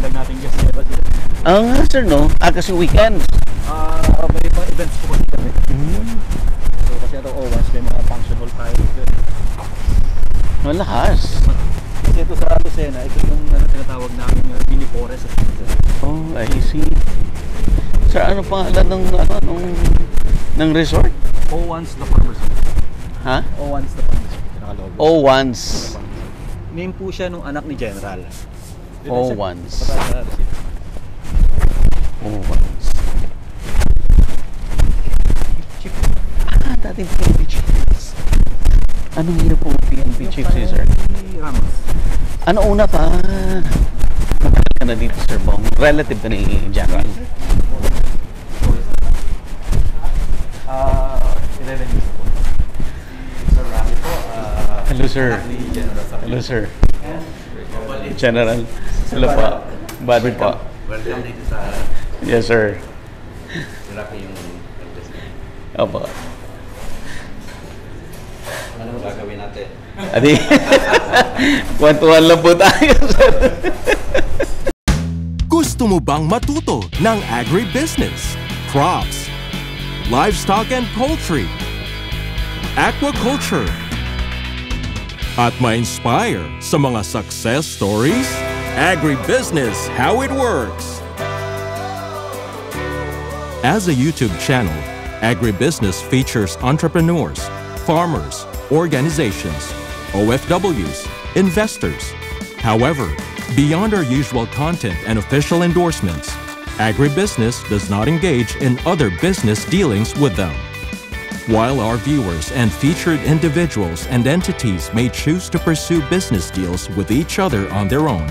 lang natin guest nila dito. Sir, no? Kasi weekends. May mga events po kasi kami. So kasi ito, once may mga function hall tayo dito. Malakas. Kasi ito sa Lucena, ito yung tinatawag namin mini forest. Oh, I see. Sir, ano pangalan ng resort? O1's The Farmers. Ha? O1's The Farmers. Pinakalogo. O1's. Name po siya nung anak ni General. O1's. O1's. Dating PNP chiefs. Anong year po PNP chiefs, sir? Ramos. Ano una pa? Matagal ka na dito, Sir Bong. Relative ka ni General. 11 years po. Sir Rami po. Hello, sir. Hello, sir. General. Hello po. Bad po. Welcome dito sa Yes, sir. Rapi yung Opo. ano gagawin natin? Adi, kwentuhan lang po tayo, sir. Gusto mo bang matuto ng agribusiness, crops, livestock and poultry, aquaculture, at ma-inspire sa mga success stories? Agribusiness, how it works! As a YouTube channel, Agribusiness features entrepreneurs, farmers, organizations, OFWs, investors. However, beyond our usual content and official endorsements, Agribusiness does not engage in other business dealings with them. While our viewers and featured individuals and entities may choose to pursue business deals with each other on their own,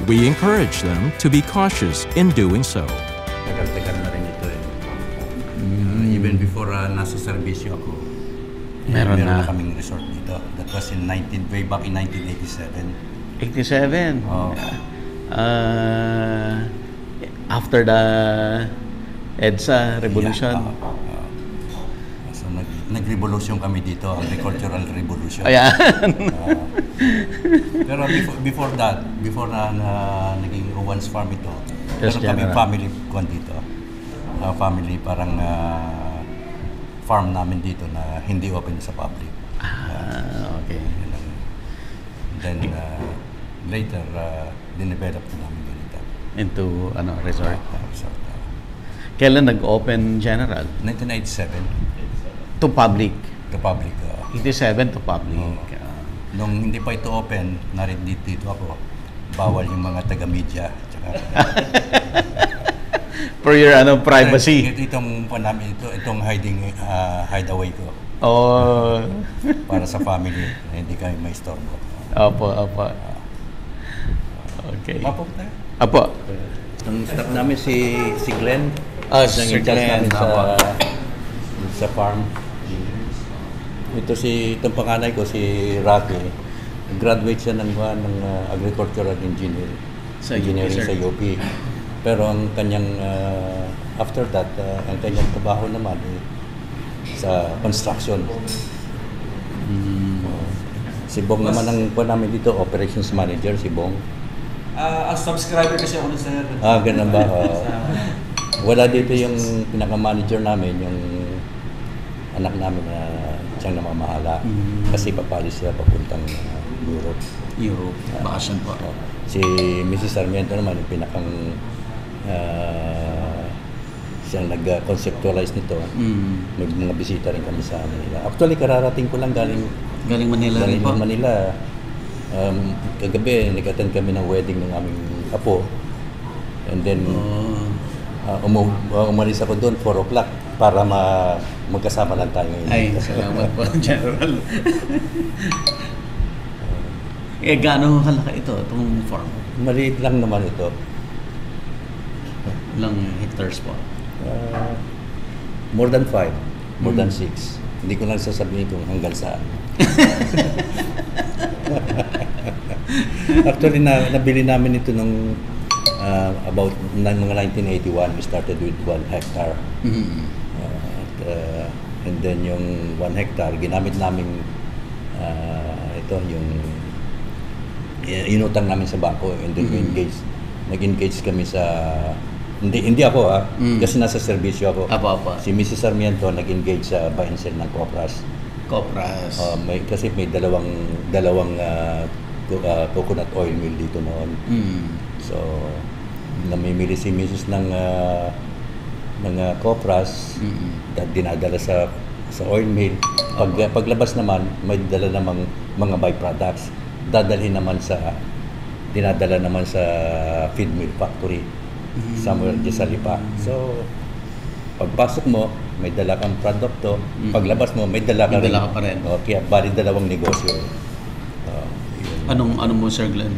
we encourage them to be cautious in doing so. Tagal-tagal na rin ito eh. Even before nasa serbisyo ako, Meron na. kaming resort dito. That was in way back in 1987. 87. Oh. After the EDSA revolution. So nag-revolution kami dito, agricultural revolution. Ayan. Pero before that, before na naging O1's farm ito, Yes, meron kami General. family kwan dito. Family parang farm namin dito na hindi open sa public. Okay. Then later, dinevelop na namin ganito. Into resort. Resort. Kailan nag-open General? 1997, To public. the public. 87 to public. Nung hindi pa ito open, narin dito ako, bawal yung mga taga-media. For your privacy. Itong namin, itong hideaway ko. Oh. Para sa family, na hindi kami may storbo. Opo. Okay. Mapok tayo. Apo. Ang staff namin si Glenn. Sir Ang in-charge Glenn. namin sa farm. Itong panganay ko, si Rocky. Graduate siya ng agricultural engineering sir. sa UP. Pero ang kanyang, after that, ang kanyang trabaho naman sa construction. Si Bong naman ang namin dito, operations manager, si Bong. As subscriber kasi ako na sir. Ganun ba? Wala dito yung pinaka-manager namin, yung anak namin na siyang namamahala. Kasi papalis sila papuntang Europe. Bakasyon po. Si Mrs. Sarmiento naman, yung pinakang siyang nag-conceptualize nito. May mga bisita rin kami sa Manila. Actually, kararating ko lang galing Manila rin po. Manila. Kagabi, nag-attend kami ng wedding ng aming apo. And then, umalis ako doon, 4 o'clock, para magkasama lang tayo ngayon. Ay, salamat po, General. Gaano kalaki itong farm? Maliit lang naman ito. Ilang hectares po? More than 5, more than 6. Hindi ko lang sasabihin kung hanggang saan. Actually, nabili namin ito nung about mga 1981. We started with 1 hectare. And then yung 1 hectare, ginamit namin ito, yung inutang namin sa bangko, and then we engaged nag-engage kami sa hindi ako kasi nasa serbisyo ako. Apa. Si Mrs. Sarmiento nag-engage sa buy and sell ng Copras. Kasi may dalawang coconut oil mill dito noon. So namimili si Mrs. ng Copras, dinadala sa oil mill. Paglabas naman, may dala namang mga byproducts. Dinadala naman sa feed mill factory somewhere dyan sa Lipa. So, pagpasok mo, may dala kang produkto. Paglabas mo, may dala ka rin. Kaya bali dalawang negosyo. Anong mo, Sir Glenn?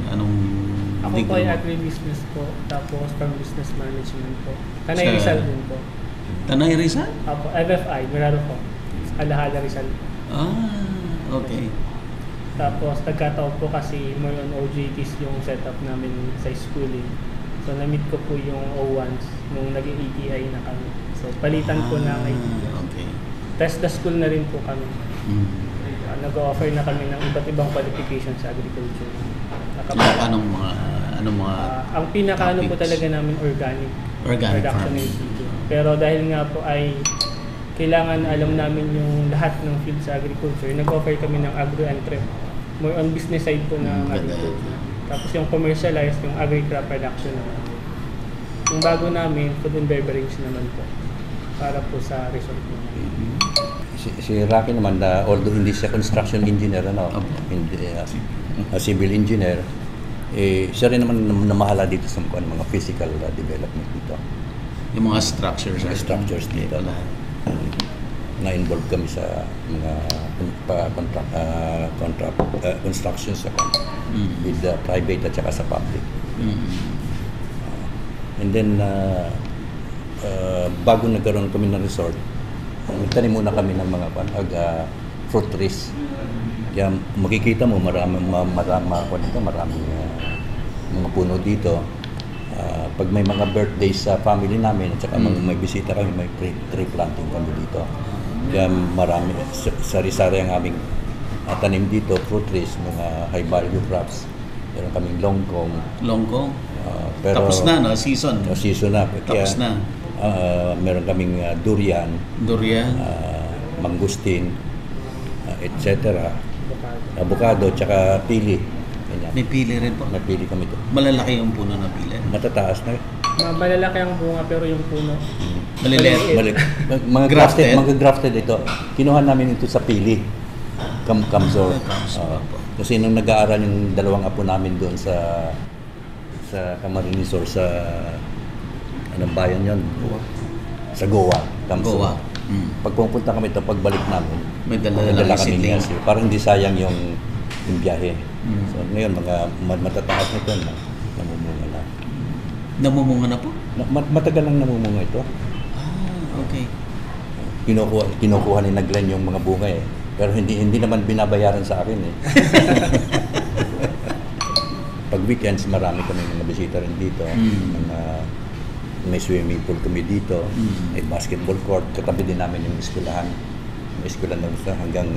Ako po ay agribusiness po, tapos pang business management po. Tanay Rizal din po. Tanay Rizal? Apo, FFI, Meraro po. Alahala Rizal. Okay. Tapos nagkataon po kasi more on OJTs yung setup namin sa schooling. So na-meet ko po yung O1s nung naging ATI na kami. So palitan po ng ATI. Okay. Test the school na rin po kami. Nag-offer na kami ng iba't ibang qualifications sa agriculture. Anong mga ang pinakaano po topics? talaga namin organic Organic farming. farming. Pero dahil nga po ay kailangan alam namin yung lahat ng field sa agriculture, nag-offer kami ng agro-entrep. More on business side po ng agriculture. Tapos yung commercialized, yung agri-crop production naman. Yung bago namin, food and beverage naman po. Para po sa resort naman. Si Rocky naman, although hindi siya construction engineer, hindi, civil engineer, siya rin naman namahala dito sa mga physical development dito. Yung mga structures dito. Na-involve kami sa mga construction sa with the private at saka sa public. And then, bago nagkaroon kami ng resort, nagtanim muna kami ng mga fruit trees. Kaya makikita mo maraming mga puno dito. Pag may mga birthdays sa family namin at saka may bisita kami, may tree planting kami dito. Kaya marami, sari-sari ang aming tanim dito, fruit trees, mga high value crops. Meron kaming longkong. Pero tapos na, no? Season na. Tapos na. Meron kaming durian, mangustin, etc. Avocado, tsaka pili. Ganyan. May pili rin po. May pili kami ito. Malalaki yung puno ng pili. Matataas na. Malalaki ang bunga pero yung puno. Maliliit. Mga grafted ito. Kinuha namin ito sa pili. Kamsor. Kasi nung nag-aaral yung dalawang apo namin doon sa Camarines or sa anong bayan yun? Sa Goa. Kamsor. Pag pumunta kami ito, pagbalik namin, may dala kami niya. Parang hindi sayang yung biyahe. So ngayon, mga matataas nito na namumunga na. Namumunga na po? Matagal lang namumunga ito. Okay. Kinukuha ni Glenn yung mga bunga eh. Pero hindi naman binabayaran sa akin eh. Pag weekends, marami kami mga bisita rin dito. May swimming pool kami dito. May basketball court. Katabi din namin yung eskwelahan. May eskwelahan na hanggang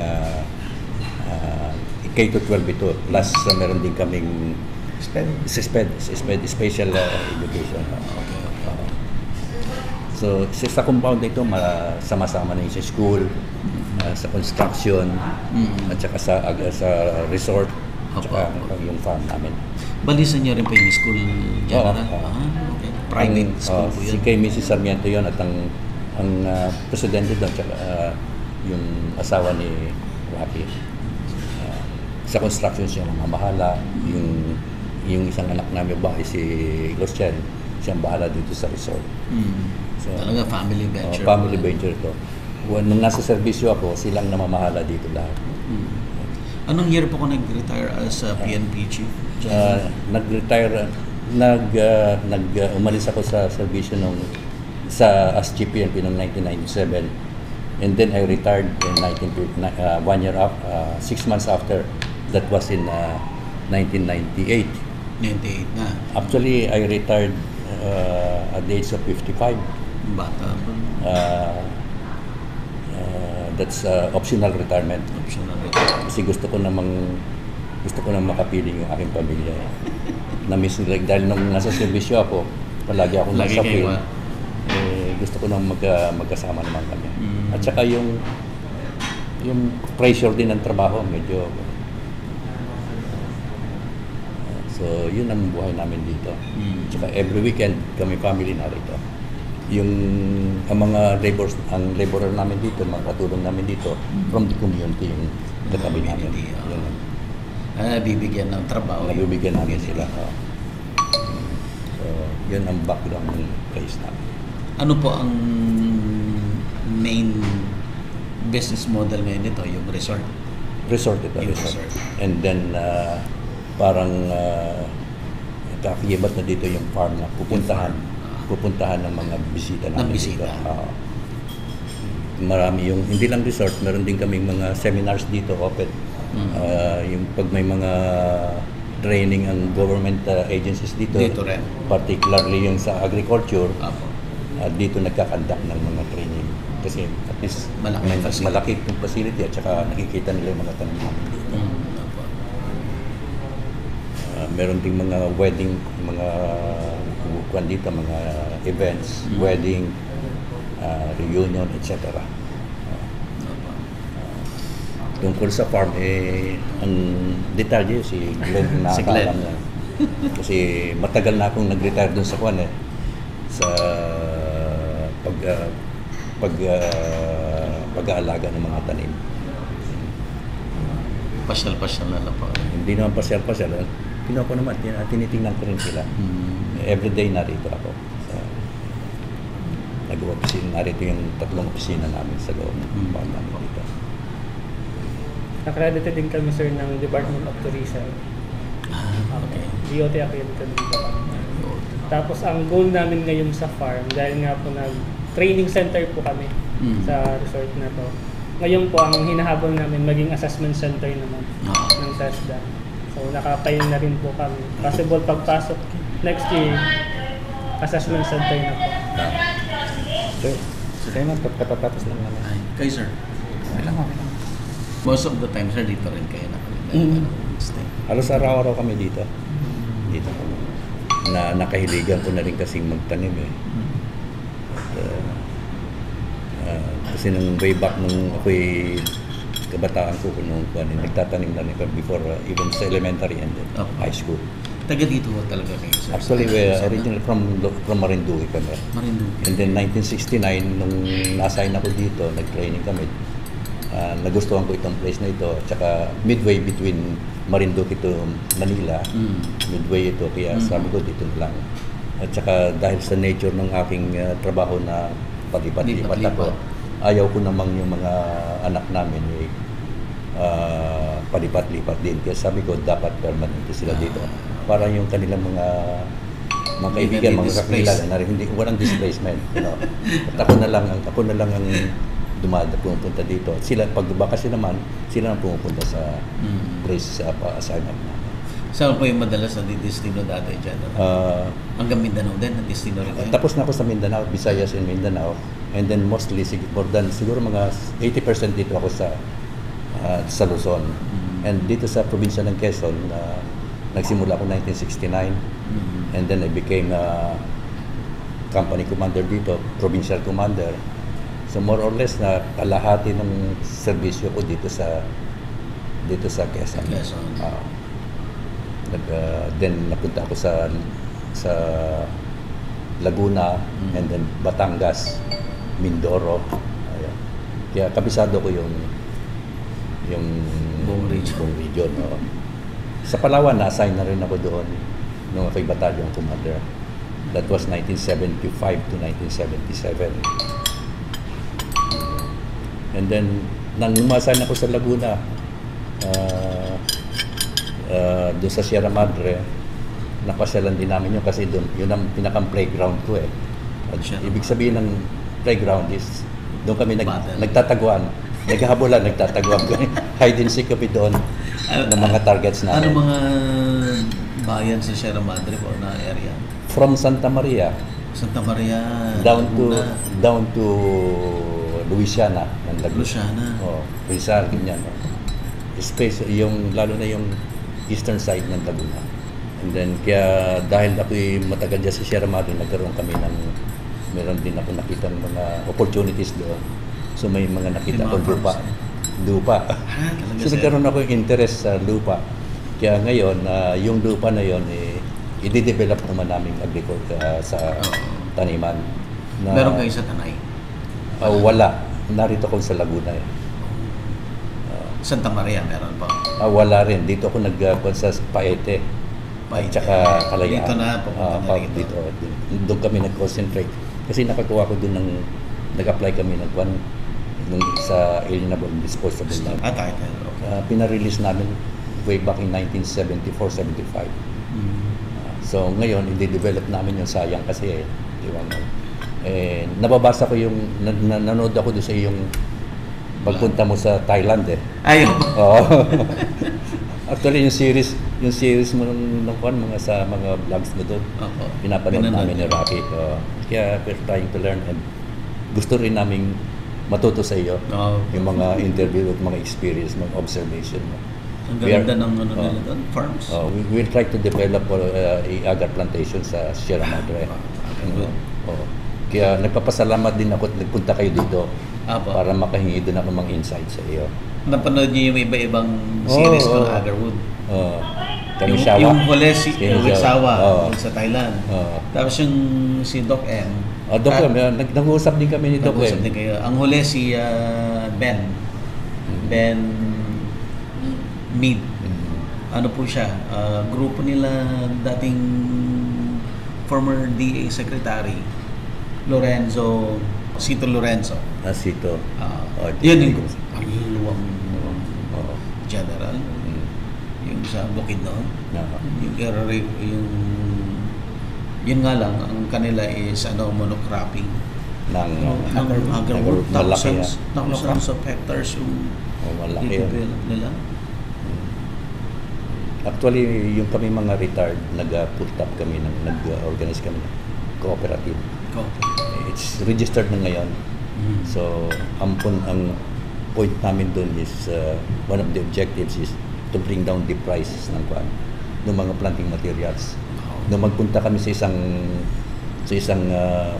K-12 ito. Plus, meron din kaming special education. So, sa compound na ito, sama-sama na yung sa school, sa construction, at saka sa resort, at saka yung farm namin. Balisan niyo rin po yung school dyan? Okay. Private school po yun? Si kay Mrs. Sarmiento yun at ang presidente doon, at yung asawa ni Rocky. Sa construction siya mamahala, yung isang anak namin bahay, si Loschen, siyang bahala dito sa resort. So, talaga family venture. Family venture ito. Nung nasa serbisyo ako, silang namamahala dito lahat. Anong year po ko nag-retire as PNP chief? Nag-retire, umalis ako sa serbisyo as chief PNP noong 1997. And then I retired in 1 year after, 6 months after. That was in 1998. 98 na. Actually, I retired at the age of 55. Bata po. That's optional retirement. Optional retirement. Kasi gusto ko namang makapiling yung aking pamilya. na-miss nila dahil nung nasa servisyo ako, palagi ako Lagi nasa kayo, field. Gusto ko nang magkasama naman kami. At saka yung pressure din ng trabaho, medyo so yun ang buhay namin dito. Tsaka every weekend kami family na rito. Ang mga laborer namin dito, mga katulong namin dito from the community, yung katabi namin. Yun. Bibigyan ng trabaho. Nabibigyan namin sila. So yun ang background ng place namin. Ano po ang main business model ngayon nito? Yung resort? Resort ito. Yung Resort. resort. And then parang kakibat na dito yung farm na pupuntahan ng mga bisita namin. Bisita. Dito. Marami yung, hindi lang resort, meron din kaming mga seminars dito, open. Yung pag may mga training ang government agencies dito rin. Particularly yung sa agriculture, Apo. dito nagkakandak ng mga training. Kasi at least Malaki yung facility at saka nakikita nila yung mga tanim namin dito. Apo. Meron ding mga wedding, mga kuwan dito, mga events, wedding, reunion, etc. Tungkol sa farm, ang detalye si Glenn na Si Glenn. alam niya. Kasi matagal na akong nag-retire dun sa kuwan sa pag-aalaga ng mga tanim. Pasyal-pasyal na lang po. Hindi naman pasyal-pasyal. Kinuha ko naman, tinitingnan ko rin sila. Everyday narito ako. Nag-opisina, narito yung 3 opisina namin sa loob ng farm namin dito. Accredited din kami, sir, ng Department of Tourism. Okay. DOT accredited din kami. Tapos ang goal namin ngayon sa farm, dahil nga po training center po kami sa resort na to. Ngayon po ang hinahabol namin maging assessment center naman ng SESDA. So nakapayong na rin po kami. Possible pagpasok next year, assessment center na po. Sir, kaya nga, katatapos lang naman. Ay, kayo sir. Okay lang. Most of the time sir, dito rin kayo stay. Halos araw-araw kami dito. Dito kami. Nakahiligan ko na rin kasing magtanim kasi nung way back nung ako'y kabataan ko nung nagtatanim na rin before even sa elementary and then high school. Taga dito talaga kayo sir? Actually, we're originally from Marinduque kami. Marinduque. And then 1969, nung na-assign ako dito, nag-training kami. Nagustuhan ko itong place na ito. At saka midway between Marinduque to Manila, midway ito. Kaya sabi ko dito na lang. At saka dahil sa nature ng aking trabaho na palipat-lipat ako, ayaw ko namang yung mga anak namin palipat-lipat din. Kaya sabi ko dapat permanente sila dito. Para yung kanilang mga kaibigan, mga kakilala na rin, hindi walang displacement. At ako na lang ang pumunta dito. Sila pag bakasyon naman, sila ang pumupunta sa place sa assignment namin. Saan po yung madalas na destino dati dyan? Hanggang Mindanao din, na destino rin kayo? Tapos na ako sa Mindanao, Visayas and Mindanao. And then mostly, siguro mga 80% dito ako sa Luzon. And dito sa probinsya ng Quezon, nagsimula ako 1969. And then I became company commander dito, provincial commander. So more or less na kalahati ng serbisyo ko dito sa Quezon. Then napunta ako sa Laguna and then Batangas, Mindoro. Ayan. Kaya kabisado ko yung buong region. Sa Palawan, na-assign na rin ako doon nung ako'y battalion commander. That was 1975 to 1977. And then, nang umasign ako sa Laguna, doon sa Sierra Madre, napasyalan din namin yun kasi doon, yun ang pinakang playground ko Ibig sabihin ng playground is, doon kami nagtataguan, naghahabulan, nagtataguan. Hide and seek kami doon ng mga targets namin. Ano mga bayan sa Sierra Madre po na area? From Santa Maria down to Louisiana ng Laguna. Louisiana. Rizal, ganyan. Space, lalo na yung eastern side ng Laguna. And then, kaya dahil ako'y matagal dyan sa Sierra Madre, meron din ako nakita ng mga opportunities doon. So may mga nakita ko lupa. Talaga, So sir. nagkaroon ako yung interest sa lupa. Kaya ngayon, yung lupa na yon i-develop naman namin agriculture sa taniman. Meron kayo sa Tanay? Wala. Narito ako sa Laguna eh. Santa Maria meron pa? Wala rin. Dito ako sa Paete. At saka Kalayaan. Dito na, pupunta na dito. Doon kami nag-concentrate. Kasi nakakuha ko doon nag-apply kami sa alienable disposable land. Tayo. Okay. Pinarelease namin way back in 1974-75. So ngayon, i-develop namin yung sayang kasi nababasa ko nanood ako doon sa yung pagpunta mo sa Thailand eh. Ayun. Oo. Actually, yung series mo mga sa mga vlogs mo doon, pinapanood namin ni Rocky. Kaya we're trying to learn and gusto rin namin matuto sa iyo yung mga interview at mga experience, mga observation mo. Ang ganda ng nila doon, farms. We'll try to develop agar plantation sa Sierra Madre. Kaya nagpapasalamat din ako at nagpunta kayo dito para makahingi din ako mga insight sa iyo. Napanood niyo yung iba-ibang series ng Agarwood. Kami yung huli si Sawa sa Thailand. Tapos yung si Doc M. Doc M, nag-uusap din kami ni Doc M. Din kayo. Ang huli si Ben. Ben Mead. Ano po siya? Grupo nila dating former DA Secretary Sito Lorenzo. Sito. Yun yung luwang general. Yung sa Bukidnon. Yun nga lang, ang kanila is monocropping. Agarwood, thousands of hectares yung i-develop nila. Actually, yung kami mga retired, nag-put up kami, nag-organize kami ng cooperative. It's registered na ngayon. So, ang point namin doon is, one of the objectives is to bring down the prices ng mga planting materials. Nung magpunta kami sa isang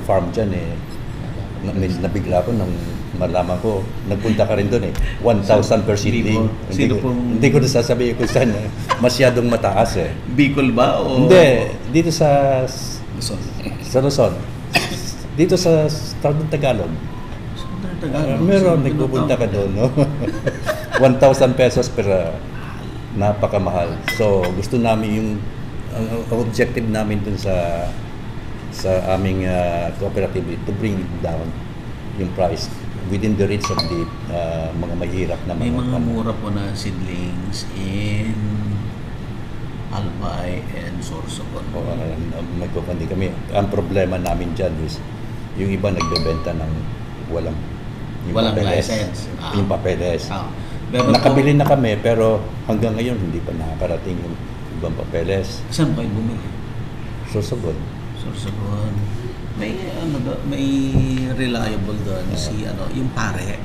farm dyan nabigla ko nang malaman ko, nagpunta ka rin doon 1,000 per seedling. Hindi ko sasabihin kung saan. Masyadong mataas Bicol ba? O? Hindi. Dito sa Luzon. Dito sa Southern Tagalog. Meron, nagpupunta ka doon. 1,000 pesos per napakamahal. So, gusto namin ang objective namin dun sa aming cooperative to bring down yung price within the reach of the mga mahirap na may mga mura po na seedlings in Albay and Sorsogon. Magkukundi kami. Ang problema namin dyan is yung iba nagbebenta ng walang license. Yung papeles. Nakabili na kami pero hanggang ngayon hindi pa nakakarating yung ibang papeles. Saan kayo bumili? Sorsogon. May reliable doon yung pare.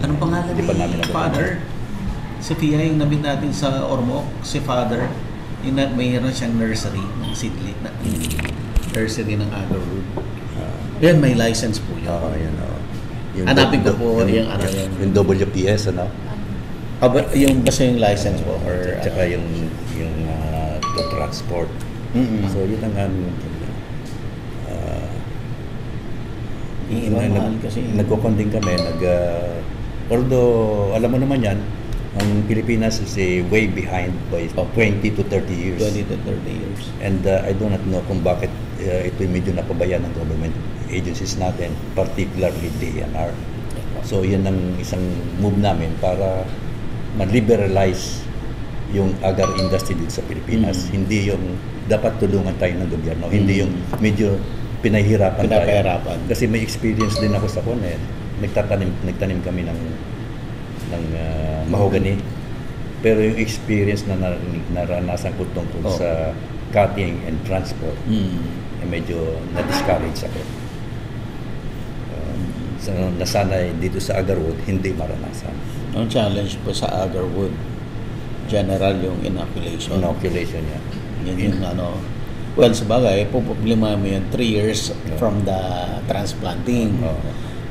Anong pangalan ni Father? Si Tia yung nabit natin sa Ormoc, si Father. Mayroon siyang nursery ng seedling, nursery ng Agarwood. Yan, may license po yan. Hanapin ko po yung WPS, yung basta yung license po or tsaka yung to transport. So yun ang aming nagkukonding kami although alam mo naman yan, ang Pilipinas is way behind by 20 to 30 years. And I do not know kung bakit ito medyo napabayaan ng government agencies natin, particularly DENR. So yan ang isang move namin para ma-liberalize yung agar industry dito sa Pilipinas. Hindi yung dapat tulungan tayo ng gobyerno, hindi yung medyo pinahihirapan tayo. Kasi may experience din ako sa nagtanim kami ng mahogany. Pero yung experience na naranasan ko tungkol sa cutting and transport, medyo na-discourage ako. Nasanay dito sa Agarwood, hindi maranasan. Ang challenge po sa Agarwood, general yung inoculation. Inoculation niya. Yun yung ano. Well, sabagay, problema mo yun 3 years from the transplanting.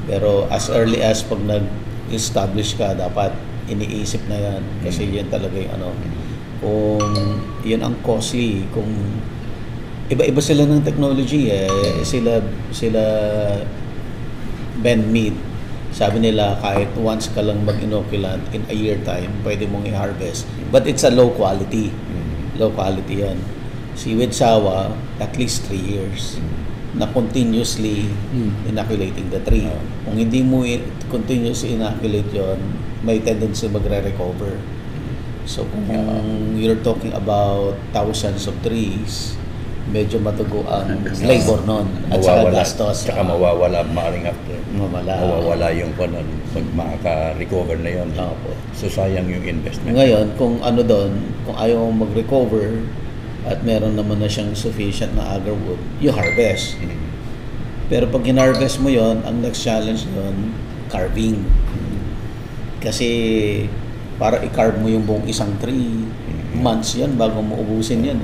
Pero as early as pag nag-establish ka, dapat iniisip na yan. Kasi yan talaga yung ano. Kung yun ang costly, kung iba-iba sila ng technology sila Ben Mead, sabi nila kahit once ka lang mag-inoculant in a year time, pwede mong i-harvest. But it's a low quality. Low quality yan. Si Wedsawa, at least 3 years na continuously inoculating the tree. Kung hindi mo continuously inoculate yon, may tendency magre-recover. So kung you're talking about thousands of trees, medyo matugo ang labor nun at saka gastos. Saka mawawala, maaring after. Mawawala yung panon pag makaka-recover na yun. So sayang yung investment. Ngayon, kung ano doon, kung ayaw mong mag-recover at meron naman na siyang sufficient na agarwood, you harvest. Pero pag hinarvest mo yon, ang next challenge doon, carving. Kasi para i-carve mo yung buong isang tree, months yan bago mo ubusin yan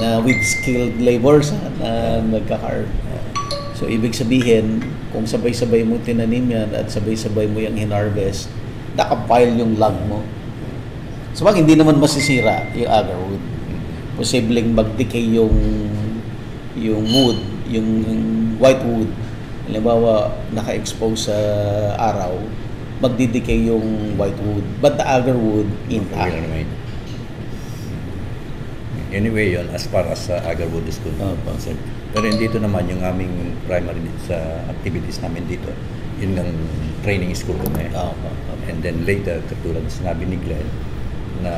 na with skilled laborers na nagka-carve. So ibig sabihin, kung sabay-sabay mo tinanim yan at sabay-sabay mo yung hinarvest, nakapile yung log mo. So hindi naman masisira yung agarwood. Posibleng mag-decay yung wood, yung white wood. Halimbawa, naka-expose sa araw, magdi-decay yung white wood. But the agarwood, intact. Anyway, yun, as far as agarwood is concerned. Pero dito naman, yung aming primary sa activities namin dito, yun ng training school kami. And then later, katulad na sinabi ni Glenn, na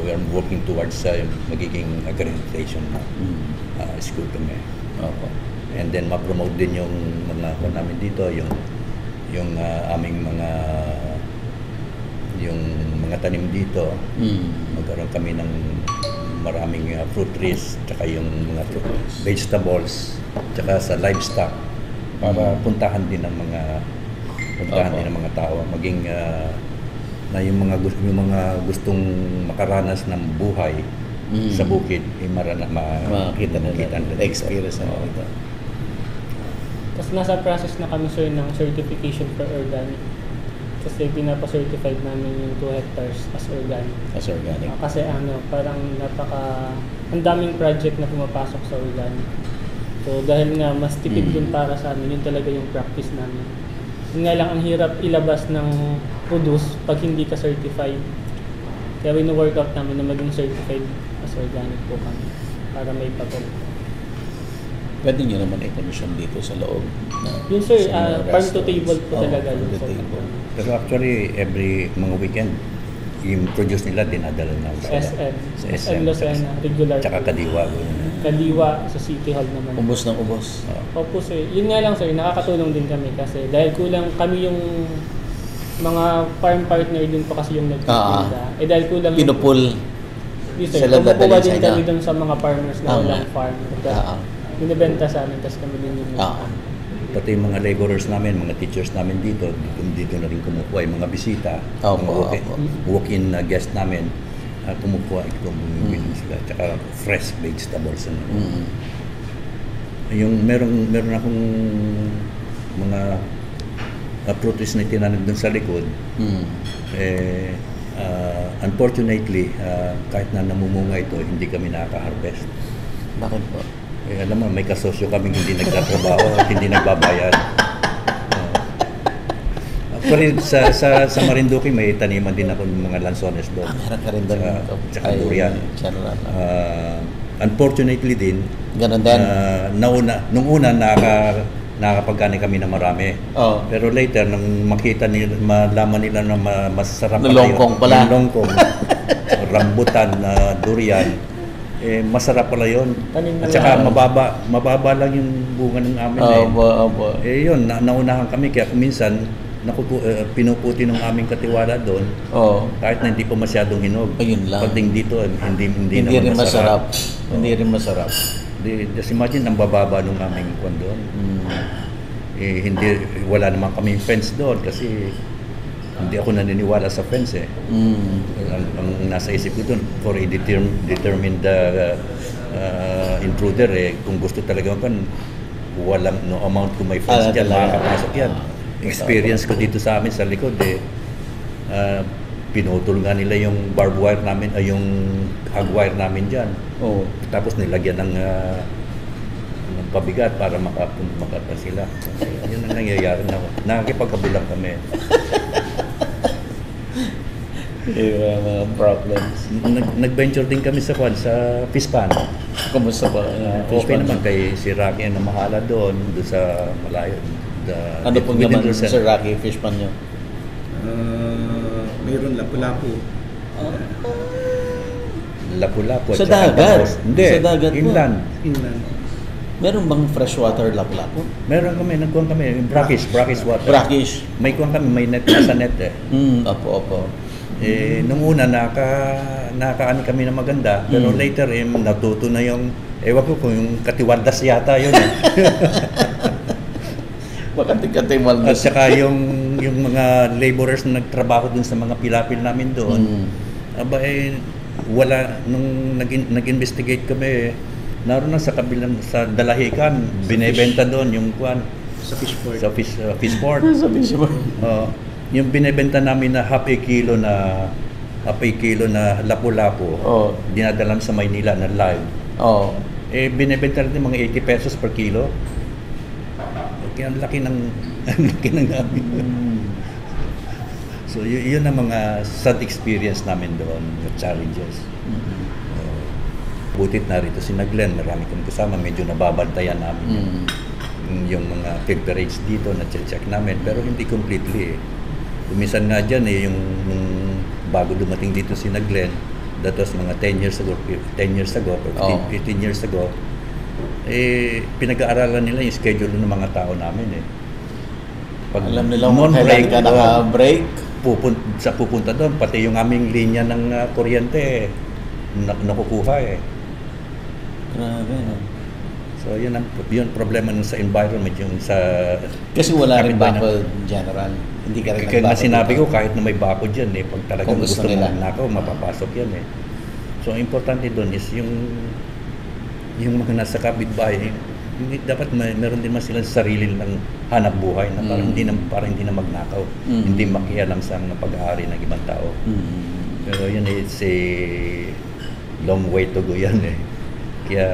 we are working towards magiging accreditation school kami. And then ma-promote din yung mga namin dito, yung aming mga tanim dito. Magkaroon kami ng maraming fruit trees, tsaka yung mga vegetables, tsaka sa livestock para puntahan din ng mga tao, maging na yung mga gustong makaranas ng buhay sa bukid, makita na experience na ito. Tapos nasa process na kami sir ng certification for organic. Kasi pinapa-certified namin yung 2 hectares as organic. Kasi parang ang daming project na pumapasok sa organic. So dahil nga mas tipid din para sa amin, yun talaga yung practice namin. Yun nga lang ang hirap ilabas ng produce pag hindi ka certified. Kaya wino-workout namin na maging certified as organic po kami para may pagod. Pwede nyo naman i-commission dito sa loob. Yun sir, farm to table po talaga. Pero actually, every mga weekend, yung produce nila dinadala na sa SM Lucena, regular. Tsaka Kaliwa sa City Hall naman. Ubos ng ubos. Opo sir. Yun nga lang sir, nakakatulong din kami kasi dahil kulang kami yung mga farm partner din po kasi yung nagtitinda. Dahil kulang pinupul. Sila kumukuha din kami dun sa mga farmers na walang farm. Binibenta sa amin, tapos kami din yung pati yung mga laborers namin, mga teachers namin dito na rin kumukuha yung mga bisita, mga walk-in guest namin, kumukuha itong bumibili sila, tsaka fresh vegetables. Yung meron akong mga fruits na tinanim dun sa likod, unfortunately, kahit na namumunga ito, hindi kami nakaka-harvest. Bakit po? Alam mo, may kasosyo kaming hindi nagtatrabaho at hindi nagbabayad. Actually, sa Marinduque, may taniman din ako ng mga lansones doon. Meron ka rin doon. Tsaka durian. Unfortunately din, nung una, nakakapagkani kami na marami. Pero later, nung malaman nila na masarap pala yung longkong, rambutan, durian, masarap pala yun. At saka mababa lang yung bunga ng amin. Yun, naunahan kami. Kaya minsan, pinuputi ng aming katiwala doon. Kahit na hindi pa masyadong hinog. Pagdating dito, hindi naman masarap. Hindi rin masarap. Just imagine, ang bababa ng aming kwan doon. Wala naman kami fence doon kasi hindi ako naniniwala sa friends eh. Ang nasa isip ko doon, for a determined intruder eh, kung gusto talaga kan, walang no amount kung may friends dyan, makakapasok yan. Experience ko dito sa amin sa likod eh, pinutol nga nila yung barbed wire namin, yung hog wire namin dyan. Tapos nilagyan ng pabigat para makata sila. Yun ang nangyayari na nakakipagkabilang kami. Mga problems. Nag-venture din kami sa fish pan. Kumusta ba? Okay naman kay si Rocky ang namahala doon sa malayo. Ano pong naman Sir Rocky fish pan nyo? Mayroon lapu-lapu. Lapu-lapu. Sa dagat? Hindi, Sa dagat po. Inland. Meron bang freshwater lapu-lapu? Meron kami, nagkuhan kami, brackish water. Brackish. May kuhan kami, may net, nasa net eh. Opo. Nung una, nakaani kami na maganda, pero later natuto na yung, ewan ko kung yung katiwardas yata yun eh. At saka yung mga laborers na nagtrabaho dun sa mga pilapil namin doon, wala, nung nag-investigate kami, naroon na sa kabilang, sa Dalahican, binebenta doon yung kuhan. Sa fishport. Sa fishport. Yung binebenta namin na half a kilo na lapu-lapu, dinadala sa Maynila na live. Binebenta rin mga 80 pesos per kilo. Kaya ang laki ng namin. So yun ang mga sad experience namin doon, challenges. Butit na rito si Glenn, marami kong kasama, medyo nababantayan namin yung mga temperage dito na check namin, pero hindi completely eh. Kumisan nga dyan eh, yung bago dumating dito si Glenn, that was mga 10 years ago, 15 years ago, pinag-aaralan nila yung schedule ng mga tao namin eh. Pag alam nila kung kailan ka naka-break? Pupunta doon, pati yung aming linya ng kuryente nakukuha eh. Grabe, no? So yun problema nun sa environment, yung sa... Kasi wala rin bakod general. Hindi ka rin kaya nga sinabi ko, kahit na may bakod yan eh, pag talagang gusto mo magnakaw, mapapasok yan eh. So ang importante doon is yung mga nasa kapitbahay, dapat meron din man silang sarili ng hanap buhay na parang hindi na magnakaw, hindi makialam sa pag-aari ng ibang tao. Pero yun, it's a long way to go yan eh. Kaya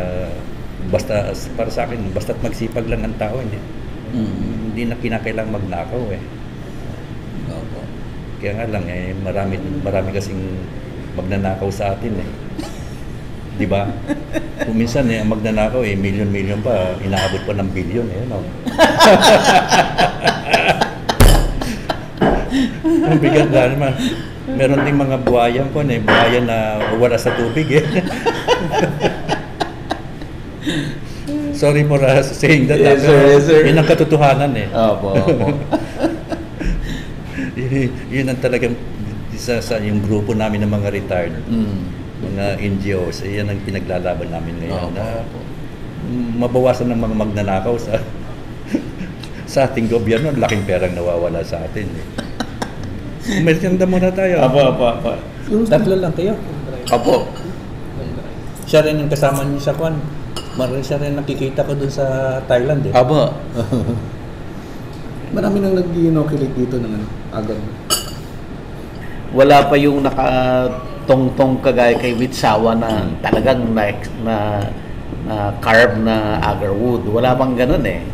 basta para sa akin, basta't magsipag lang ang tao, hindi na kinakailang magnakaw eh. Kaya nga lang eh, marami kasing magnanakaw sa atin eh. Di ba? Kung minsan ang magnanakaw milyon-milyon pa, inaabot pa ng bilyon eh, no? Ang bigat na naman. Meron ding mga buhayan po buhaya na wala sa tubig eh. Sorry for saying that. Yes, sir. Yun ang katotohanan eh. Opo. Yun ang talagang sa yung grupo namin ng mga retired. Mga NGOs, yan ang pinaglalaban namin ngayon na mabawasan ng mga magnanakaw sa ating gobyerno. Laking perang nawawala sa atin eh. Mersyanda muna tayo. Apo. Tatlo lang kayo. Apo. Siya rin ang kasama niyo sa kwan. Siya rin nakikita ko dun sa Thailand eh. Apo. Marami nang nag-inoculate dito ng agad. Wala pa yung nakatong-tong kagaya kay Witsawa na talagang na carve na agarwood. Wala pang ganun eh.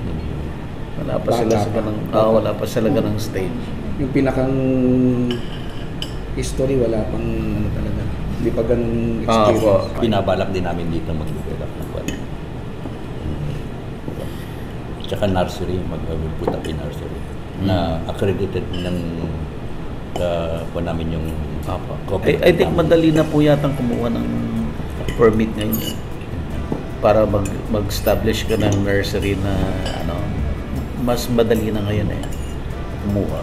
Wala pa sila sa ganung wala pa sila ganung stage. Yung pinakang history wala pang talaga. Hindi pa ganung experience. Pinabalak din namin dito mag-develop ng kwan. Tsaka nursery, mag-put up in nursery. Na accredited ng kung namin yung I think madali na po yatang kumuha ng permit ngayon para mag-establish ka ng nursery na mas madali na ngayon kumuha.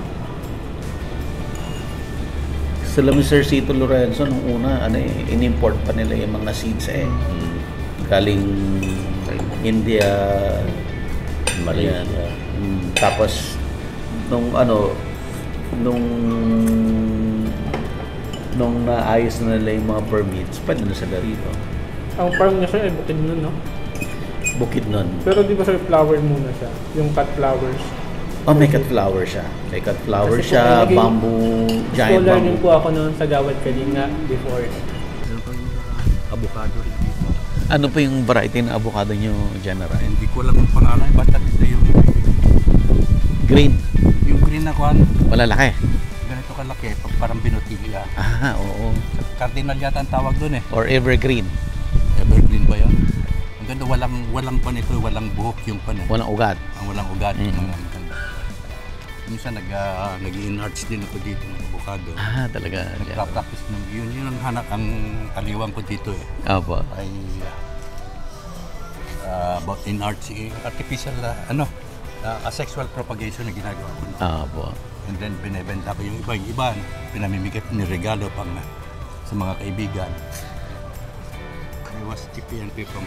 Sila Mr. Cito Lorenzo nung una in-import pa nila yung mga seeds galing India, Malaysia. Tapos nung nung naayos na nila yung mga permits, pwede na sila rito. Ang farm niya sir ay bukid nun, no? Bukid nun. Pero di ba sir, flower muna siya? Yung cut flowers. Oh, may cut flower siya. May cut flower Kasi siya, kung naging bamboo, giant scholar din bamboo. po ako noon sa Gawad Kalinga before. Meron kang avocado rin dito. Ano po yung variety ng avocado nyo, General? Hindi ko alam ang pangalan, basta dito yung Green. green na kuhan. Malalaki. Ganito kalaki, parang binutilya. Ah, oo. Cardinal yata ang tawag doon eh. Or evergreen. Evergreen ba yan? Ang ganda, walang pan ito, walang buhok yung pan eh. Walang ugat. Ang walang ugat. Mm. Ang ganda. Minsan nag-in-arts din ako dito ng avocado. Ah, talaga. Nagpa-practice ng yun ang hanap ang kaliwang ko dito eh. Opo. Ay about in arts, artificial asexual propagation na ginagawa ko. Opo. And then binebenta ko yung iba, pinamimigay ni regalo pang sa mga kaibigan. I was TPNP from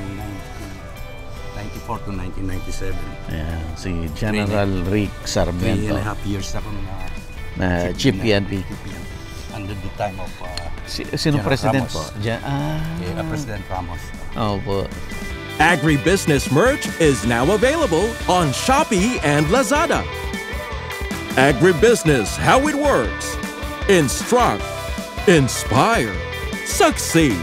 1994 to 1997. Ayan, si General Rick 3.5 Sarmiento years akong na Chief PNP. under the time of Sino General president Ramos. po? President Ramos. Opo. Agribusiness merch is now available on Shopee and Lazada. Agribusiness, how it works. Instruct, inspire, succeed.